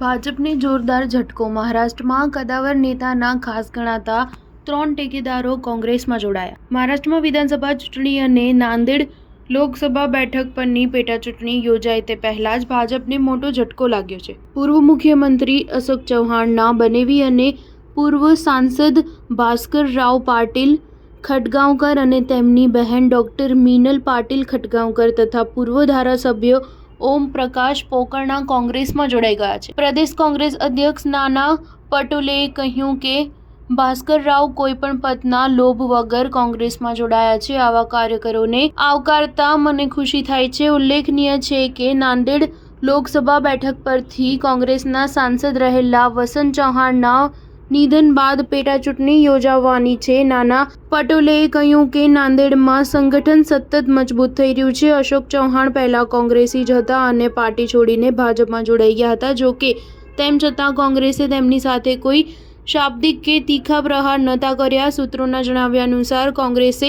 ભાજપને જોરદાર ઝટકો. મહારાષ્ટ્રમાં કદાવર નેતાના ખાસ ગણાતા 3 ટેકેદારો કોંગ્રેસમાં જોડાયા. મહારાષ્ટ્રમાં વિધાનસભા ચૂંટણી અને નાંદેડ લોકસભા બેઠક પરની પેટાચૂંટણી યોજાય તે પહેલા જ ભાજપને મોટો ઝટકો લાગ્યો છે. પૂર્વ મુખ્યમંત્રી અશોક ચવ્હાણના બનેવી અને પૂર્વ સાંસદ ભાસ્કર રાવ પાટીલ ખટગાંવકર અને તેમની બહેન ડોક્ટર મીનલ પાટીલ ખટગાંવકર તથા પૂર્વ ધારાસભ્ય ઓમ પ્રકાશ પોકરણા કોંગ્રેસમાં જોડાઈ ગયા છે. પ્રદેશ કોંગ્રેસ અધ્યક્ષ નાના પટોલેએ કહ્યું કે ભાસ્કર રાવ કોઈપણ પદના લોભ વગર કોંગ્રેસમાં જોડાયા છે. આવા કાર્યકરોને આવકારતા મને ખુશી થાય છે. ઉલ્લેખનીય છે કે નાંદેડ લોકસભા બેઠક પરથી કોંગ્રેસના સાંસદ રહેલા વસંત ચૌહાણના નિધન બાદ પેટાચૂંટણી યોજાવાની છે. નાના પટોલેએ કહ્યું કે નાંદેડમાં સંગઠન સતત મજબૂત થઈ રહ્યું છે. અશોક ચૌહાણ પહેલા કોંગ્રેસી જ હતા અને પાર્ટી છોડીને ભાજપમાં જોડાઈ ગયા હતા. જો કે તેમ છતાં કોંગ્રેસે તેમની સાથે કોઈ શાબ્દિક કે તીખા પ્રહાર નહોતા કર્યા. સૂત્રોના જણાવ્યા અનુસાર કોંગ્રેસે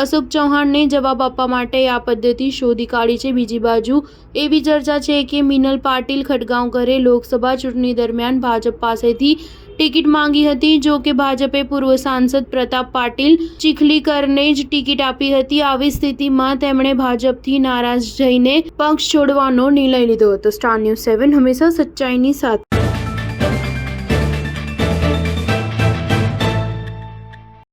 અશોક ચૌહાણને જવાબ આપવા માટે આ પદ્ધતિ શોધી કાઢી છે. બીજી બાજુ એવી ચર્ચા છે કે મીનલ પાટીલ ખટગાંવકરે લોકસભા ચૂંટણી દરમિયાન ભાજપ પાસેથી ટિકિટ માંગી હતી. જો કે ભાજપે પૂર્વ સાંસદ પ્રતાપ પાટીલ ચીખલીકરને જ ટિકિટ આપી હતી. આવી સ્થિતિમાં તેમણે ભાજપથી નારાજ જઈને પક્ષ છોડવાનો નિર્ણય લીધો હતો. સ્ટાર ન્યૂઝ 7 હંમેશા સચ્ચાઈની સાથે.